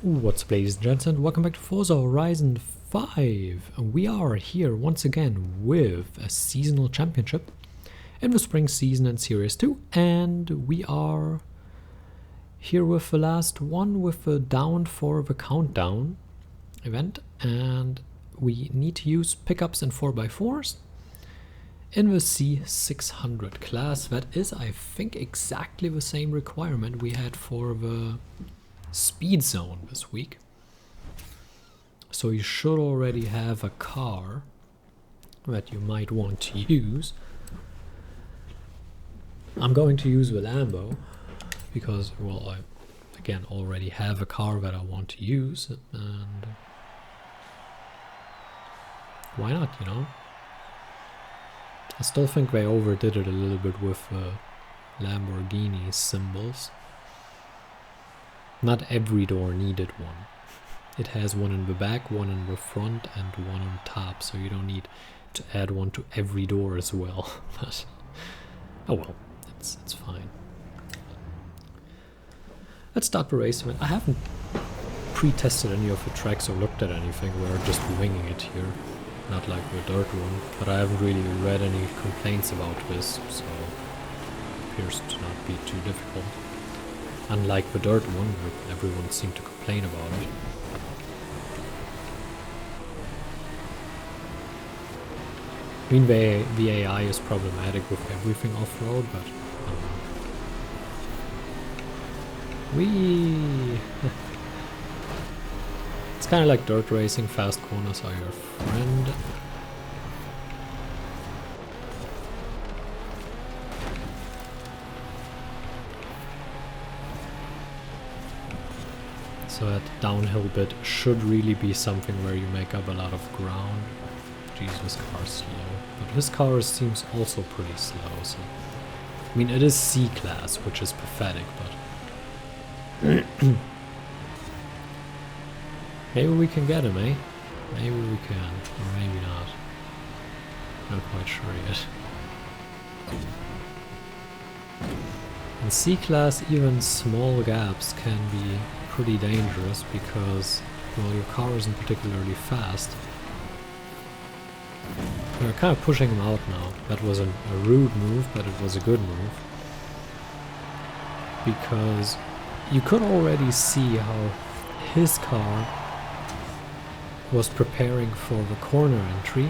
What's up, ladies and gentlemen? Welcome back to Forza Horizon 5. We are here once again with a seasonal championship in the spring season in Series 2, and we are here with the last one with the down for the countdown event, and we need to use pickups in 4x4s in the C600 class. That is, I think, exactly the same requirement we had for the speed zone this week. So you should already have a car that you might want to use. I'm going to use the Lambo because, well, I again already have a car that I want to use, and why not, you know? I still think they overdid it a little bit with the Lamborghini symbols. Not every door needed one. It has one in the back, one in the front, and one on top, so you don't need to add one to every door as well. But oh well, it's fine. Let's start the race. I haven't pre-tested any of the tracks or looked at anything. We're just winging it here, not like the dirt one. But I haven't really read any complaints about this, so it appears to not be too difficult. Unlike the dirt one, where everyone seemed to complain about it. I mean, the AI is problematic with everything off-road, but it's kind of like dirt racing. Fast corners are your friend. So that downhill bit should really be something where you make up a lot of ground. Jeez, this car's slow. But this car seems also pretty slow, so... I mean, it is C-Class, which is pathetic, but... Maybe we can get him, eh? Maybe we can, or maybe not. Not quite sure yet. In C-Class, even small gaps can be pretty dangerous because, well, your car isn't particularly fast. We're kind of pushing him out now. That was a rude move, but it was a good move. Because you could already see how his car was preparing for the corner entry.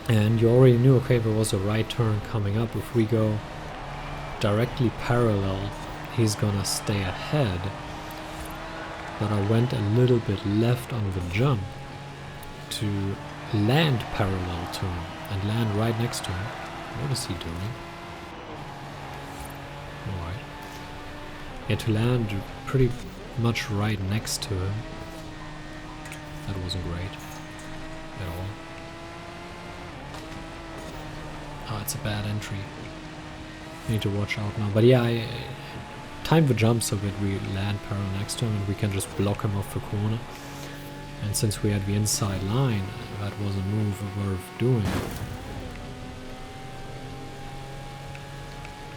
And you already knew, okay, there was a right turn coming up. If we go directly parallel, he's gonna stay ahead. But I went a little bit left on the jump to land parallel to him and land right next to him. What is he doing? Alright. Yeah, to land pretty much right next to him. That wasn't great at all. Oh, it's a bad entry. Need to watch out now. But yeah, I time the jump so that we land parallel next to him and we can just block him off the corner. And since we had the inside line, that was a move worth doing.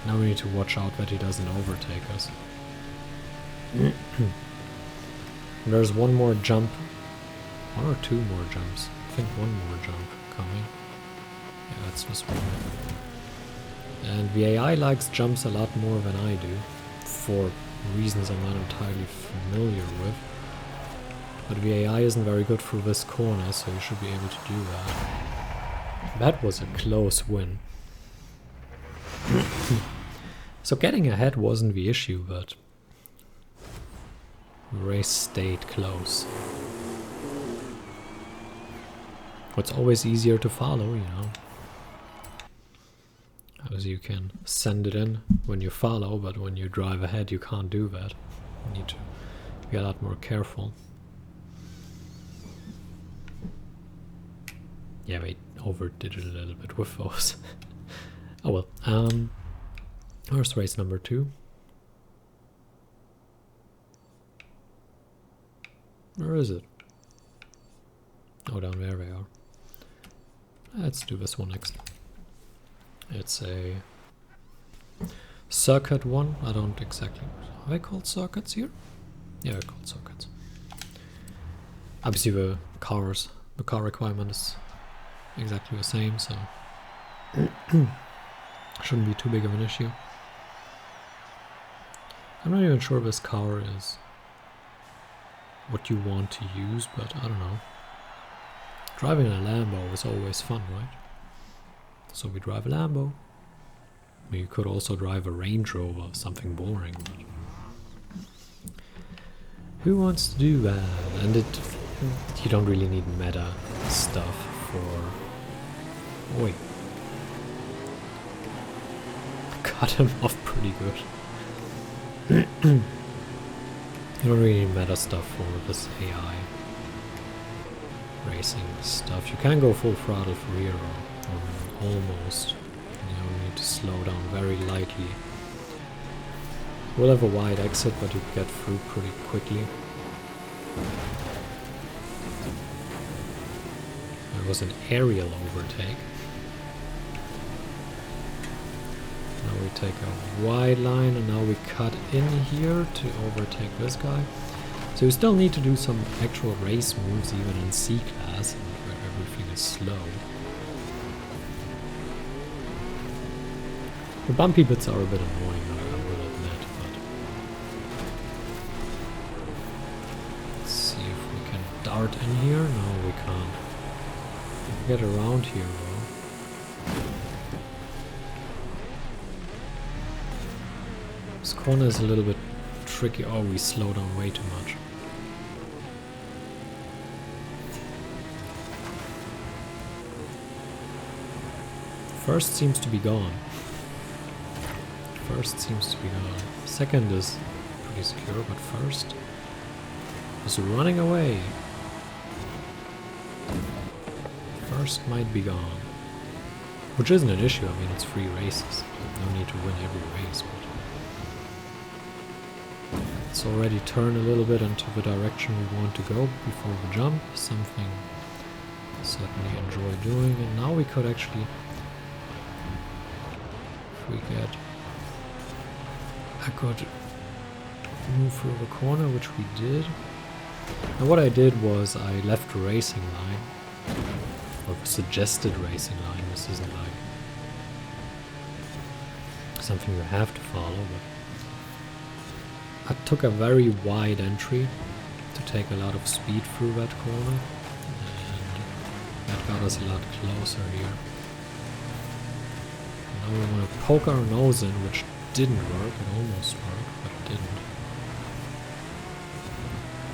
Now we need to watch out that he doesn't overtake us. There's one more jump. One or two more jumps. I think one more jump coming. Yeah, that's this one. And the AI likes jumps a lot more than I do, for reasons I'm not entirely familiar with. But the AI isn't very good for this corner, so you should be able to do that. That was a close win. So getting ahead wasn't the issue, but the race stayed close. It's always easier to follow, you know. As you can send it in when you follow, but when you drive ahead you can't do that. You need to be a lot more careful. Yeah, we overdid it a little bit with those. Oh well. Here's race number 2. Where is it? Oh, down there they are. Let's do this one next. It's a circuit one. I don't exactly... Are they called circuits here? Yeah, they're called circuits. Obviously the car requirement is exactly the same, so shouldn't be too big of an issue. I'm not even sure this car is what you want to use, but I don't know. Driving a Lambo is always fun, right? So we drive a Lambo. I mean, you could also drive a Range Rover, something boring, but who wants to do that? And you don't really need meta stuff for... Wait. Cut him off pretty good. You don't really need meta stuff for this AI racing stuff. You can go full throttle for here, or almost. You need to slow down very lightly. We'll have a wide exit, but you get through pretty quickly. There was an aerial overtake. Now we take a wide line, and now we cut in here to overtake this guy. So you still need to do some actual race moves even in C-Class, where everything is slow. The bumpy bits are a bit annoying, I will admit, but let's see if we can dart in here. No, we can't. We can get around here though. This corner is a little bit tricky. Oh, we slow down way too much. First seems to be gone. First seems to be gone. Second is pretty secure, but first is running away. First might be gone. Which isn't an issue, I mean it's 3 races. No need to win every race, but let's already turn a little bit into the direction we want to go before the jump. Something I certainly enjoy doing, and now we could actually, if we get a good move through the corner, which we did. And what I did was I left the racing line, or the suggested racing line. This isn't like something you have to follow, but I took a very wide entry to take a lot of speed through that corner, and that got us a lot closer here. Now we want to poke our nose in, which didn't work. It almost worked, but it didn't.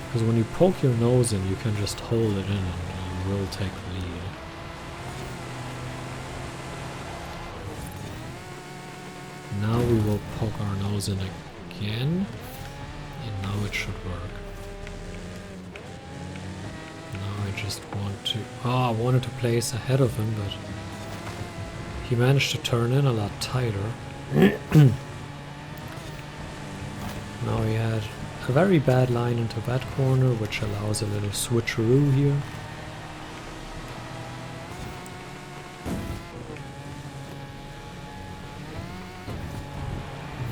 Because when you poke your nose in, you can just hold it in and you will take the lead. Now we will poke our nose in again, and now it should work. Now I just want to... I wanted to place ahead of him, but he managed to turn in a lot tighter. Now he had a very bad line into that corner, which allows a little switcheroo here.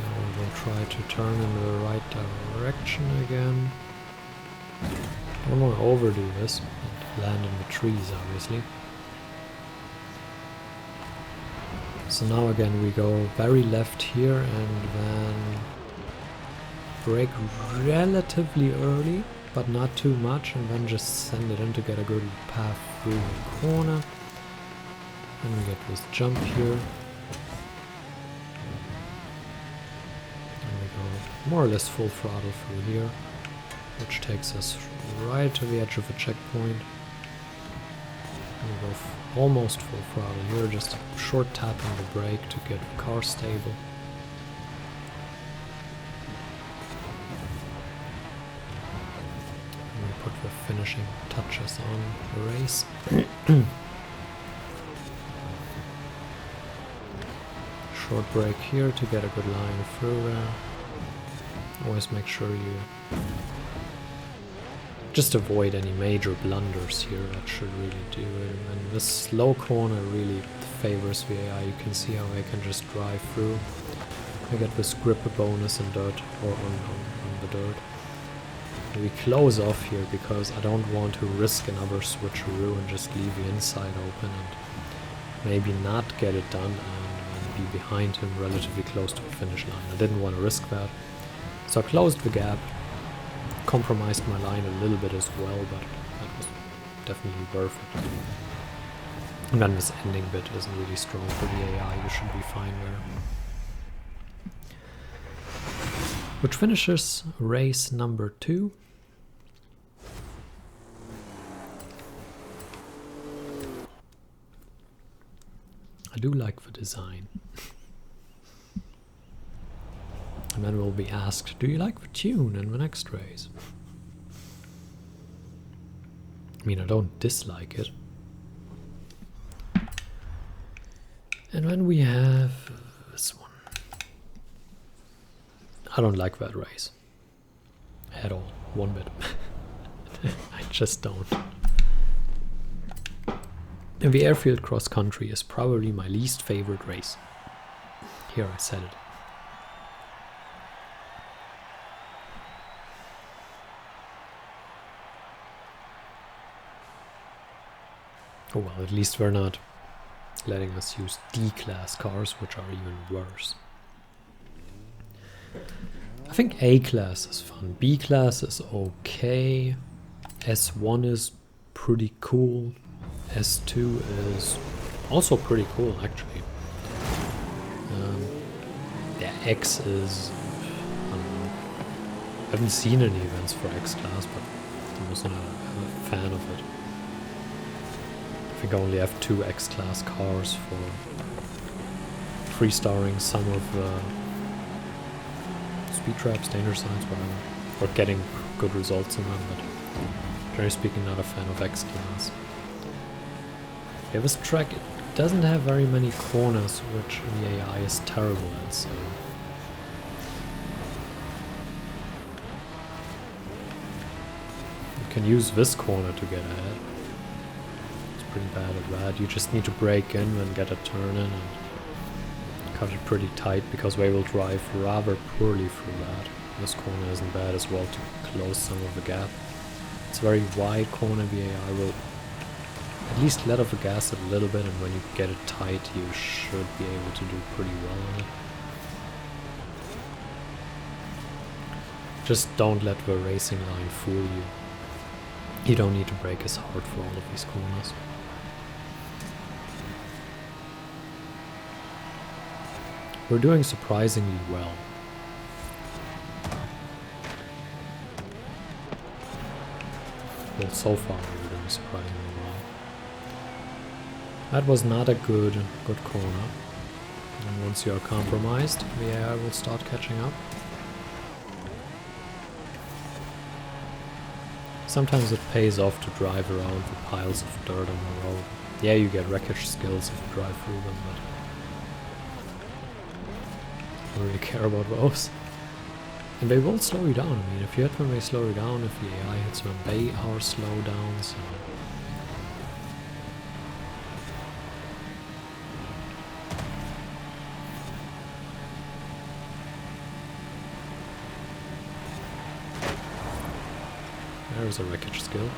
Now we will try to turn in the right direction again. Don't want to overdo this and land in the trees, obviously. So now again we go very left here and then brake relatively early, but not too much, and then just send it in to get a good path through the corner. And we get this jump here. And we go more or less full throttle through here, which takes us right to the edge of the checkpoint. And we go almost full throttle here, just a short tap on the brake to get the car stable. And we put the finishing touches on the race. Short brake here to get a good line through there. Always make sure you just avoid any major blunders here. That should really do it. And this slow corner really favors the AI. You can see how I can just drive through. I get this grip bonus in dirt, or on the dirt. We close off here because I don't want to risk another switcheroo and just leave the inside open and maybe not get it done and be behind him relatively close to the finish line. I didn't want to risk that. So I closed the gap, compromised my line a little bit as well, but that was definitely worth it. And then this ending bit isn't really strong for the AI, you should be fine there. Which finishes race number 2. I do like the design. And then we'll be asked, do you like the tune in the next race? I mean, I don't dislike it. And then we have this one. I don't like that race. At all. One bit. I just don't. And the airfield cross country is probably my least favorite race. Here I said it. Oh well, at least we're not letting us use D-class cars, which are even worse. I think A-class is fun, B-class is okay, S1 is pretty cool, S2 is also pretty cool actually. Yeah, X is, I don't know, I haven't seen any events for X-class, but I was not a fan of it. I think I only have 2 X-class cars for 3-starring some of the speed traps, danger signs, whatever, or getting good results in them, but generally speaking not a fan of X-class. Yeah, this track it doesn't have very many corners, which the AI is terrible at, so you can use this corner to get ahead. Pretty bad at that. You just need to break in and get a turn in and cut it pretty tight because they will drive rather poorly through that. This corner isn't bad as well to close some of the gap. It's a very wide corner, the AI will at least let off the gas a little bit, and when you get it tight you should be able to do pretty well on it. Just don't let the racing line fool you. You don't need to brake as hard for all of these corners. We're doing surprisingly well. Well, so far we're doing surprisingly well. That was not a good corner. And once you are compromised, the AI will start catching up. Sometimes it pays off to drive around the piles of dirt on the road. Yeah, you get wreckage skills if you drive through them, but I don't really care about those. And they will slow you down. I mean, if you hit them, they slow you down. If the AI hits them, they are slow down, so... There's a wreckage skill.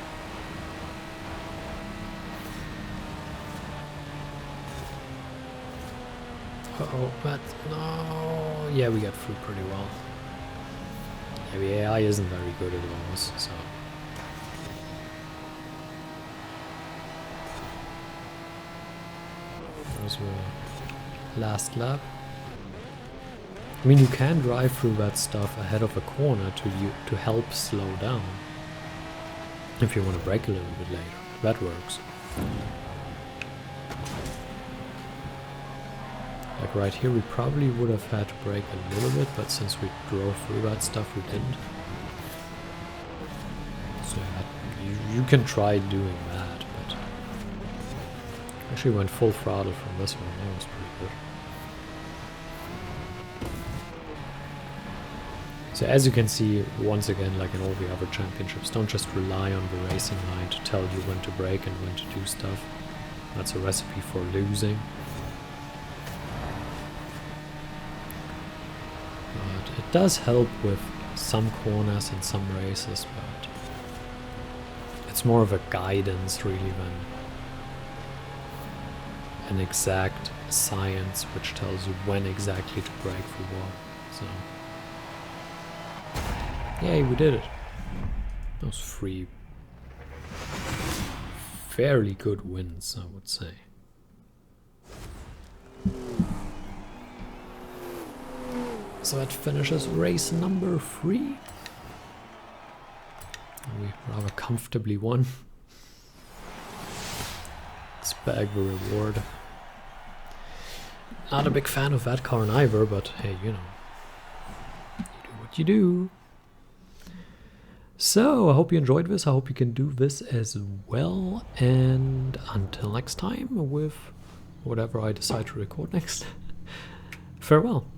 Uh-oh, but no... Yeah, we got through pretty well. Yeah, the AI isn't very good at those, so... There's the last lap. I mean, you can drive through that stuff ahead of a corner to help slow down. If you want to brake a little bit later, that works. Like right here, we probably would have had to brake a little bit, but since we drove through that stuff, we didn't. So yeah, you can try doing that, but actually went full throttle from this one. That was pretty good. So as you can see, once again, like in all the other championships, don't just rely on the racing line to tell you when to brake and when to do stuff. That's a recipe for losing. But it does help with some corners and some races, but it's more of a guidance really than an exact science which tells you when exactly to brake for what. So, yay, we did it. Those 3 fairly good wins, I would say. So that finishes race number 3. We rather comfortably won. Let's bag the reward. Not a big fan of that car either, but hey, you know, you do what you do. So, I hope you enjoyed this. I hope you can do this as well. And until next time, with whatever I decide to record next, farewell.